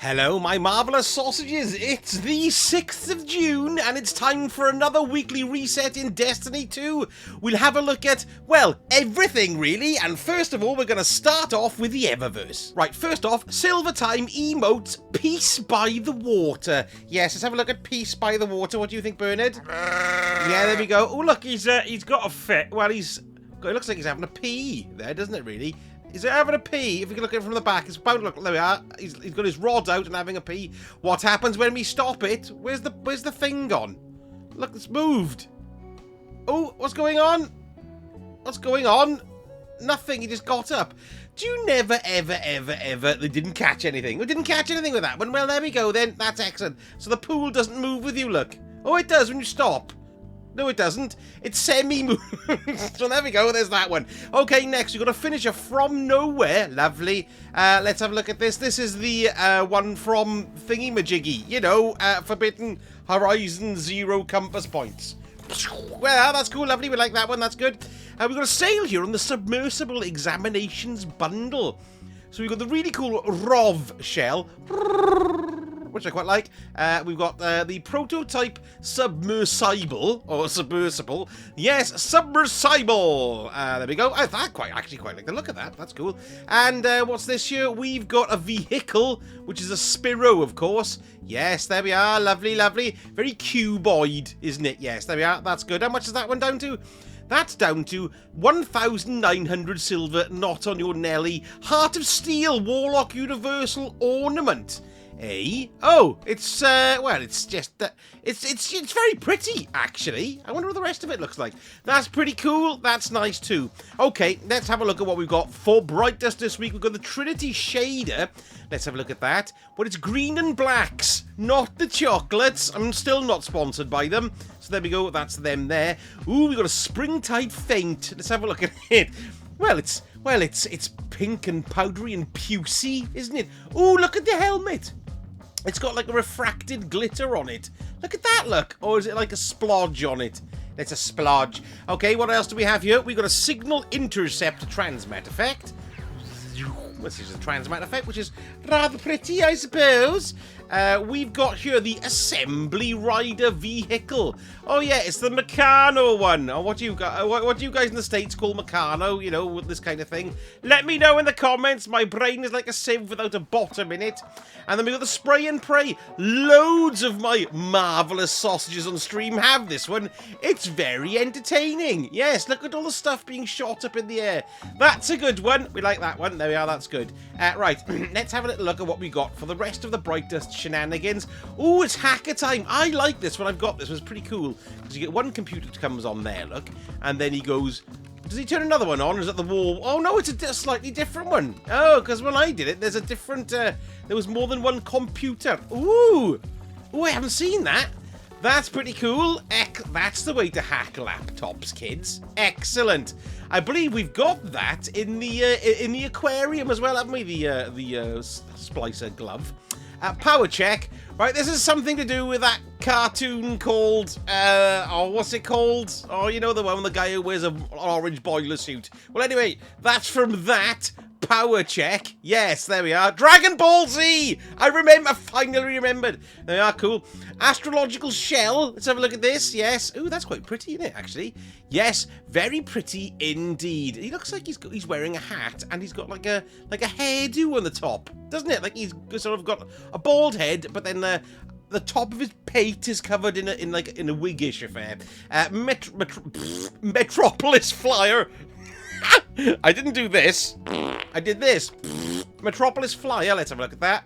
Hello, my marvellous sausages. It's the 6th of June, and it's time for another weekly reset in Destiny 2. We'll have a look at, well, everything really, and first of all, we're going to start off with the Eververse. Right, first off, Silver Time emotes Peace by the Water. Yes, let's have a look at Peace by the Water. What do you think, Bernard? Yeah, there we go. Oh, look, he's got a fit. Well, it looks like he's having a pee there, doesn't it, really? Is it having a pee? If you can look at it from the back, it's about to look. There we are. He's got his rod out and having a pee. What happens when we stop it? Where's the thing gone? Look, it's moved. Oh, what's going on? What's going on? Nothing. He just got up. Do you never, ever? They didn't catch anything. We didn't catch anything with that one. Well, there we go then. That's excellent. So the pool doesn't move with you. Look. Oh, it does when you stop. No, it doesn't. It's semi-moved. So there we go. There's that one. Okay, next we've got a finisher from nowhere. Lovely. Let's have a look at this. This is the one from Thingy-Majiggy. You know, Forbidden Horizon Zero Compass Points. Well, that's cool. Lovely. We like that one. That's good. We've got a sale here on the Submersible Examinations Bundle. So we've got the really cool ROV shell, which I quite like. We've got the prototype submersible, or submersible. Yes, submersible. There we go. I actually quite like the look of that. That's cool. And what's this here? We've got a vehicle, which is a Spiro, of course. Yes, there we are. Lovely, lovely. Very cuboid, isn't it? Yes, there we are. That's good. How much is that one down to? That's down to 1,900 silver, not on your Nelly. Heart of Steel, Warlock Universal Ornament. Eh? Oh, it's, well, it's just, it's very pretty, actually. I wonder what the rest of it looks like. That's pretty cool. That's nice, too. Okay, let's have a look at what we've got for Brightest this week. We've got the Trinity Shader. Let's have a look at that. But it's green and blacks, not the chocolates. I'm still not sponsored by them. So there we go. That's them there. Ooh, we've got a Springtide Faint. Let's have a look at it. Well, it's pink and powdery and pucey, isn't it? Ooh, look at the helmet. It's got like a refracted glitter on it. Look at that, look. Or is it like a splodge on it? It's a splodge. Okay, what else do we have here? We've got a Signal Intercept Transmat Effect. This is a Transmat Effect, which is rather pretty, I suppose. We've got here the Assembly Rider Vehicle. Oh yeah, it's the Meccano one. Or what do you guys in the States call Meccano? You know, this kind of thing. Let me know in the comments. My brain is like a sieve without a bottom in it. And then we've got the Spray and Pray. Loads of my marvellous sausages on stream have this one. It's very entertaining. Yes, look at all the stuff being shot up in the air. That's a good one. We like that one. There we are. That's good. Right, let's have a little look at what we got for the rest of the Brightest shenanigans. Oh, it's hacker time. I like this one. I've got this one. It's pretty cool. Because you get one computer that comes on there, look. And then he goes... Does he turn another one on? Or is it the wall? Oh, no, it's a slightly different one. Oh, because when I did it, there's a different... there was more than one computer. Ooh. Ooh, I haven't seen that. That's pretty cool. That's the way to hack laptops, kids. Excellent. I believe we've got that in the aquarium as well, haven't we? The splicer glove. Power check. Right, this is something to do with that cartoon called, oh, what's it called? Oh, you know the one with the guy who wears an orange boiler suit. Well, anyway, that's from that. Power check. Yes, there we are. Dragon Ball Z! I finally remembered. There we are, cool. Astrological shell. Let's have a look at this. Yes. Ooh, that's quite pretty, isn't it, actually? Yes, very pretty indeed. He looks like he's wearing a hat and he's got like a hairdo on the top, doesn't it? Like he's sort of got a bald head, but then the top of his pate is covered in a wiggish affair. Metropolis Flyer. I didn't do this. I did this. Metropolis Flyer. Let's have a look at that.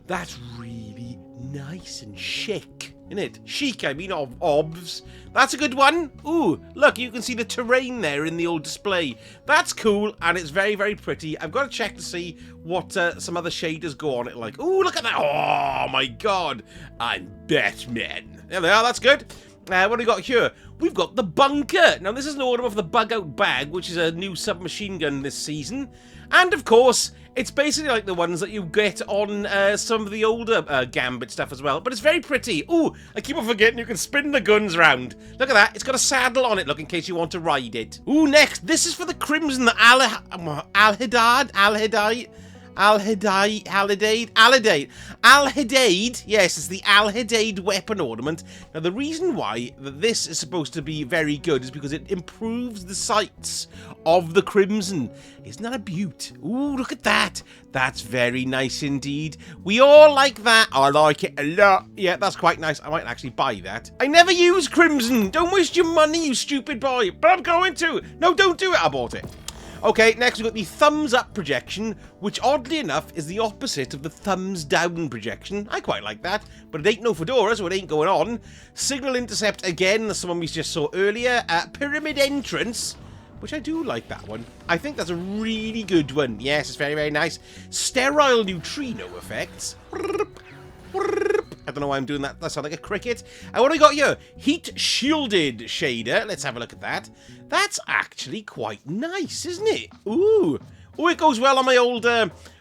That's really nice and chic, isn't it? Chic, I mean, obvs. That's a good one. Ooh, look, you can see the terrain there in the old display. That's cool, and it's very, very pretty. I've got to check to see what some other shaders go on it like. Ooh, look at that. Oh, my God. I'm Batman. There they are. That's good. What do we got here? We've got the bunker. Now, this is an order of the bug-out bag, which is a new submachine gun this season. And, of course, it's basically like the ones that you get on some of the older Gambit stuff as well. But it's very pretty. Ooh, I keep on forgetting you can spin the guns round. Look at that. It's got a saddle on it, look, in case you want to ride it. Ooh, next. This is for the Crimson Alhidad. Alhidade. Yes, it's the Alhidade weapon ornament. Now, the reason why that this is supposed to be very good is because it improves the sights of the crimson. Isn't that a beaut? Ooh, look at that. That's very nice indeed. We all like that. I like it a lot. Yeah, that's quite nice. I might actually buy that. I never use crimson. Don't waste your money, you stupid boy. But I'm going to. No, don't do it. I bought it. Okay, next we've got the thumbs up projection, which oddly enough is the opposite of the thumbs down projection. I quite like that, but it ain't no fedora, so it ain't going on. Signal intercept again, that's the one we just saw earlier. Pyramid entrance, which I do like that one. I think that's a really good one. Yes, it's very, very nice. Sterile neutrino effects. I don't know why I'm doing that. That sounds like a cricket. And what do we got here? Heat shielded shader. Let's have a look at that. That's actually quite nice, isn't it? Ooh. Oh, it goes well on my old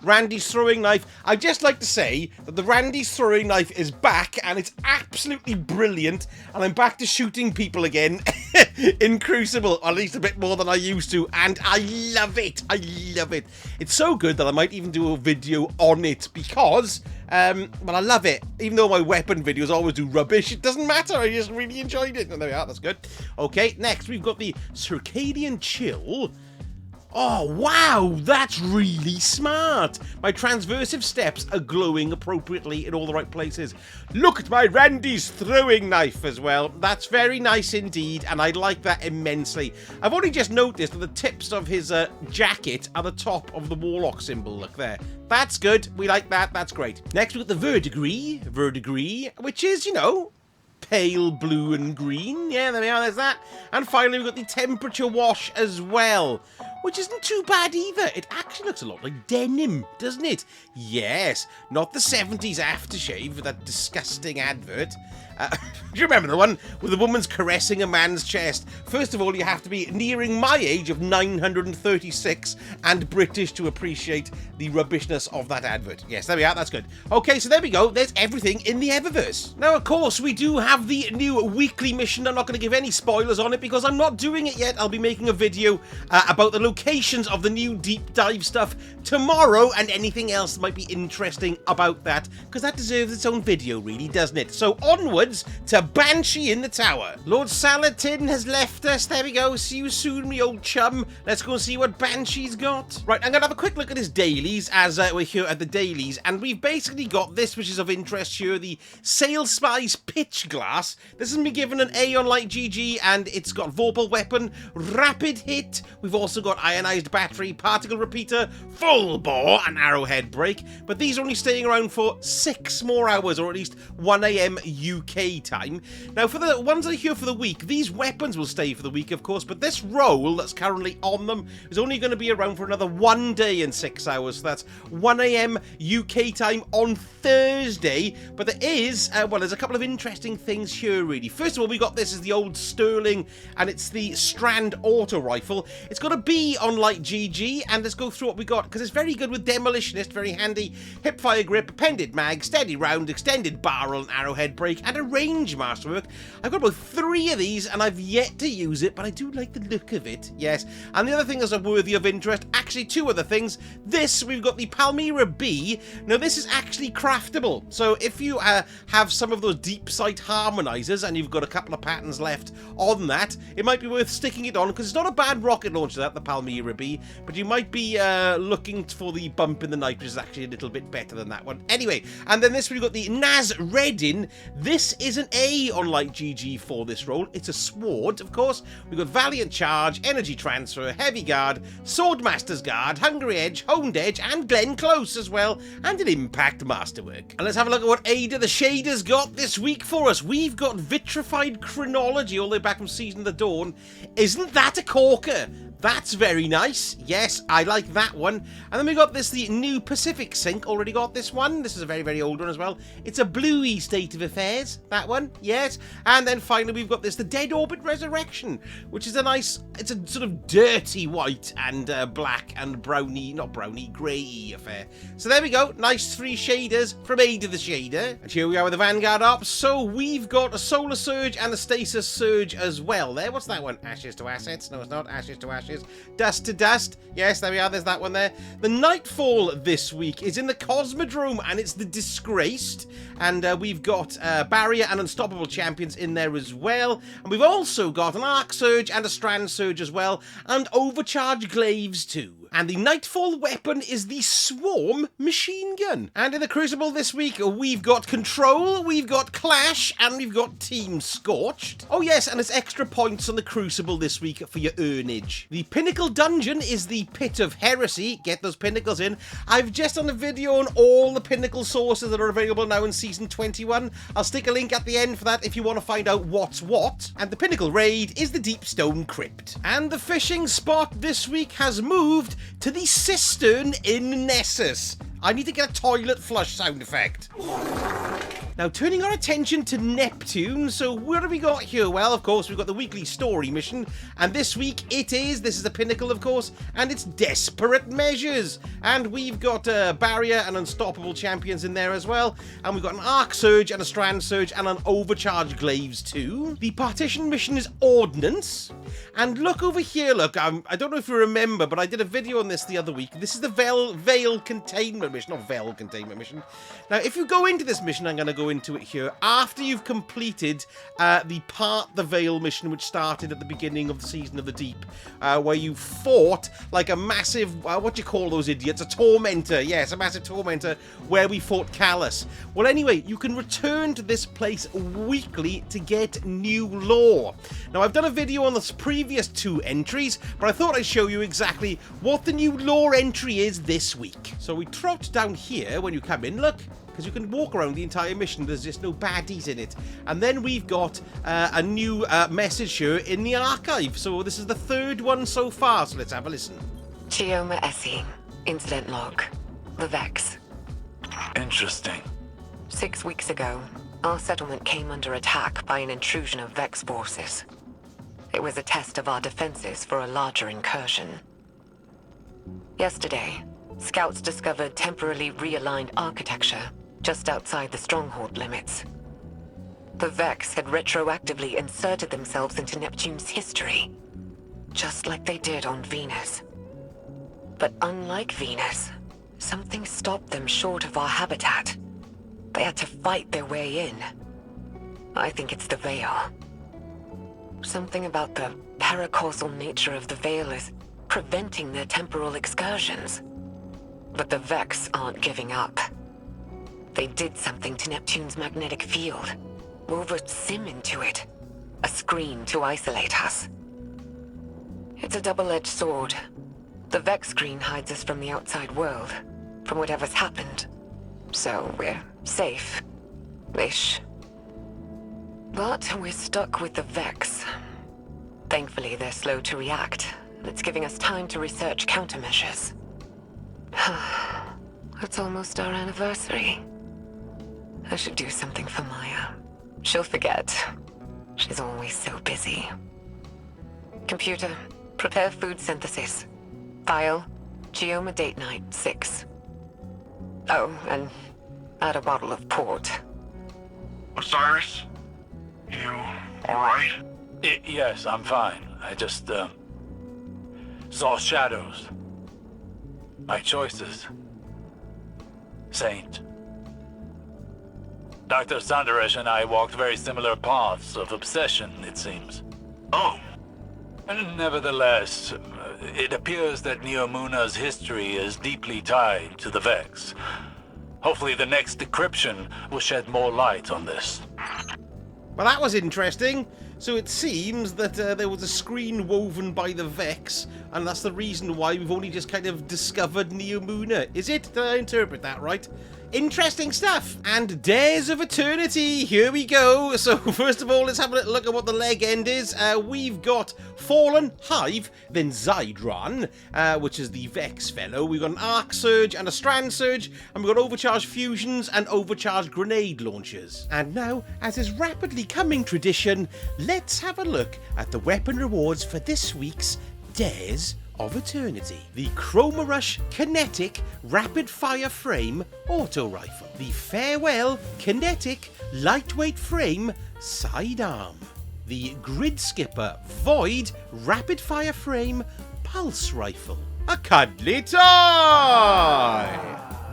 Randy's throwing knife. I'd just like to say that the Randy's throwing knife is back and it's absolutely brilliant. And I'm back to shooting people again in Crucible, or at least a bit more than I used to. And I love it. I love it. It's so good that I might even do a video on it because, well, I love it. Even though my weapon videos always do rubbish, it doesn't matter. I just really enjoyed it. And there we are. That's good. Okay, next we've got the Circadian Chill. Oh, wow, that's really smart. My transversive steps are glowing appropriately in all the right places. Look at my Randy's throwing knife as well. That's very nice indeed, and I like that immensely. I've only just noticed that the tips of his jacket are the top of the warlock symbol. Look there. That's good. We like that. That's great. Next, we've got the verdigris, which is, you know, pale blue and green. Yeah, there we are, there's that. And finally, we've got the temperature wash as well, which isn't too bad either. It actually looks a lot like denim, doesn't it? Yes, not the 70s aftershave with that disgusting advert. Do you remember the one where the woman's caressing a man's chest? First of all, you have to be nearing my age of 936 and British to appreciate the rubbishness of that advert. Yes, there we are. That's good. Okay, so there we go. There's everything in the Eververse. Now, of course, we do have the new weekly mission. I'm not going to give any spoilers on it because I'm not doing it yet. I'll be making a video about the locations of the new deep dive stuff tomorrow and anything else that might be interesting about that, because that deserves its own video, really, doesn't it? So onwards to Banshee in the tower. Lord Salatin has left us. There we go. See you soon, me old chum. Let's go and see what Banshee's got. Right, I'm going to have a quick look at his dailies as we're here at the dailies, and we've basically got this, which is of interest here, the Sail Spy's Pitch Glass. This has been given an A on Light GG, and it's got Vorpal Weapon, Rapid Hit. We've also got Ionized Battery, Particle Repeater, Full Bore, and Arrowhead Break, but these are only staying around for 6 more hours, or at least 1 AM UK time. Now, for the ones that are here for the week, these weapons will stay for the week, of course, but this roll that's currently on them is only going to be around for another 1 day and 6 hours, so that's 1 AM UK time on Thursday. But there is, well, there's a couple of interesting things here, really. First of all, we got this is the old Sterling, and it's the Strand Auto Rifle. It's got a B on Light GG, and let's go through what we got, because it's very good with Demolitionist, very handy. Hipfire grip, appended mag, steady round, extended barrel, and arrowhead break, and a range masterwork. I've got about 3 of these, and I've yet to use it, but I do like the look of it, yes. And the other thing that's worthy of interest, actually 2 other things. This, we've got the Palmyra B. Now, this is actually craftable, so if you have some of those deep sight harmonizers, and you've got a couple of patterns left on that, it might be worth sticking it on, because it's not a bad rocket launcher, that, the Palmyra B, but you might be looking for the bump in the night, which is actually a little bit better than that one. Anyway, and then this, we've got the Naz Reddin. This is an A on Light GG for this roll. It's a sword, of course. We've got Valiant Charge, Energy Transfer, Heavy Guard, Swordmaster's Guard, Hungry Edge, Honed Edge, and Glen Close as well, and an Impact Masterwork. And let's have a look at what Ada the Shader's got this week for us. We've got Vitrified Chronology all the way back from Season of the Dawn. Isn't that a corker? That's very nice. Yes, I like that one. And then we got this, the new Pacific Sync. Already got this one. This is a very, very old one as well. It's a bluey state of affairs. That one, yes. And then finally we've got this, the Dead Orbit Resurrection, which is a nice, it's a sort of dirty white and black and browny, not browny, grey affair. So there we go. Nice 3 shaders from Ada the Shader. And here we are with the Vanguard Ops. So we've got a Solar Surge and a Stasis Surge as well there. What's that one? Ashes to Assets? No, it's not. Ashes to Ashes. ashes. Dust to dust. Yes, there we are. There's that one there. The Nightfall this week is in the Cosmodrome, and it's the Disgraced. And we've got Barrier and Unstoppable champions in there as well. And we've also got an Arc Surge and a Strand Surge as well. And Overcharge Glaives too. And the Nightfall weapon is the Swarm machine gun. And in the Crucible this week, we've got Control, we've got Clash, and we've got Team Scorched. Oh yes, and it's extra points on the Crucible this week for your earnage. The Pinnacle Dungeon is the Pit of Heresy. Get those pinnacles in. I've just done a video on all the pinnacle sources that are available now in Season 21. I'll stick a link at the end for that if you want to find out what's what. And the Pinnacle Raid is the Deep Stone Crypt. And the fishing spot this week has moved to the Cistern in Nessus. I need to get a toilet flush sound effect. Now, turning our attention to Neptune, so what have we got here? Well, of course, we've got the weekly story mission, and this week this is the Pinnacle, of course, and it's Desperate Measures. And we've got Barrier and Unstoppable champions in there as well, and we've got an Arc Surge and a Strand Surge and an Overcharge Glaives too. The Partition mission is Ordnance, and look over here, look, I don't know if you remember, but I did a video on this the other week. This is the Veil Containment mission, not Veil Containment mission. Now, if you go into this mission, I'm going to go into it here after you've completed the Part the Veil mission, which started at the beginning of the Season of the Deep, where you fought like a massive, what do you call those idiots? A tormentor. Yes, a massive tormentor, where we fought Callus. Well, anyway, you can return to this place weekly to get new lore. Now, I've done a video on the previous 2 entries, but I thought I'd show you exactly what the new lore entry is this week. So we trot down here when you come in, look, because you can walk around the entire mission. There's just no baddies in it. And then we've got a new message here in the archive. So this is the 3rd one so far, so let's have a listen. Chioma Essie, incident log, the Vex. Interesting. 6 weeks ago, our settlement came under attack by an intrusion of Vex forces. It was a test of our defenses for a larger incursion. Yesterday, scouts discovered temporarily realigned architecture just outside the stronghold limits. The Vex had retroactively inserted themselves into Neptune's history, just like they did on Venus. But unlike Venus, something stopped them short of our habitat. They had to fight their way in. I think it's the Veil. Something about the paracausal nature of the Veil is preventing their temporal excursions. But the Vex aren't giving up. They did something to Neptune's magnetic field, wove a sim into it, a screen to isolate us. It's a double-edged sword. The Vex screen hides us from the outside world, from whatever's happened. So we're safe-ish. But we're stuck with the Vex. Thankfully, they're slow to react, and it's giving us time to research countermeasures. It's almost our anniversary. I should do something for Maya. She'll forget. She's always so busy. Computer, prepare food synthesis. File, Chioma date night 6. Oh, and add a bottle of port. Osiris? You alright? Yes, I'm fine. I just, saw shadows. My choices. Saint. Dr. Sandaresh and I walked very similar paths of obsession, it seems. Oh. And nevertheless, it appears that Neomuna's history is deeply tied to the Vex. Hopefully the next decryption will shed more light on this. Well, that was interesting. So it seems that there was a screen woven by the Vex, and that's the reason why we've only just kind of discovered Neomuna. Is it? Did I interpret that right? Interesting stuff. And Days of Eternity, here we go. So first of all, let's have a little look at what the leg end is. We've got Fallen, Hive, then Zydron, which is the Vex fellow. We've got an Arc Surge and a Strand Surge, and we've got Overcharge Fusions and Overcharge Grenade Launchers. And now, as is rapidly coming tradition, let's have a look at the weapon rewards for this week's Days of Eternity. The Chroma Rush Kinetic Rapid Fire Frame Auto Rifle. The Farewell Kinetic Lightweight Frame Sidearm. The Grid Skipper Void Rapid Fire Frame pulse rifle. A cuddly toy!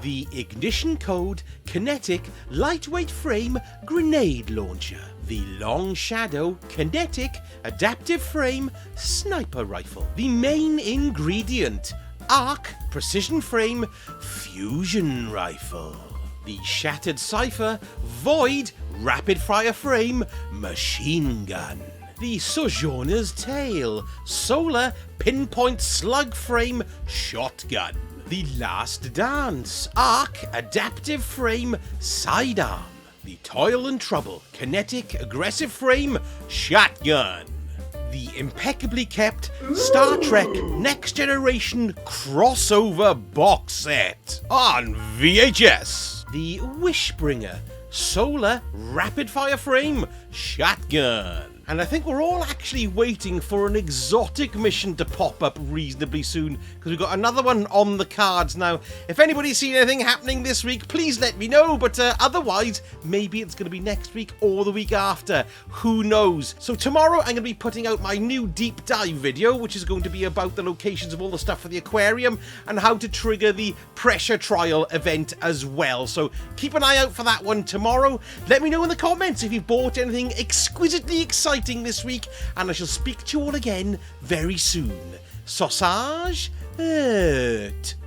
The ignition code kinetic lightweight frame grenade launcher. The long shadow kinetic adaptive frame sniper rifle. The main ingredient arc precision frame fusion rifle. The shattered cipher void rapid fire frame machine gun. The Sojourner's Tail solar pinpoint slug frame shotgun. The Last Dance arc adaptive frame sidearm. The Toil and Trouble kinetic aggressive frame shotgun. The impeccably kept Star Trek Next Generation crossover box set on VHS. The Wishbringer solar rapid fire frame shotgun. And I think we're all actually waiting for an exotic mission to pop up reasonably soon, because we've got another one on the cards now. If anybody's seen anything happening this week, please let me know, but otherwise, maybe it's going to be next week or the week after. Who knows? So tomorrow, I'm going to be putting out my new deep dive video, which is going to be about the locations of all the stuff for the aquarium and how to trigger the pressure trial event as well. So keep an eye out for that one tomorrow. Let me know in the comments if you've bought anything exquisitely exciting this week, and I shall speak to you all again very soon. Sausage out.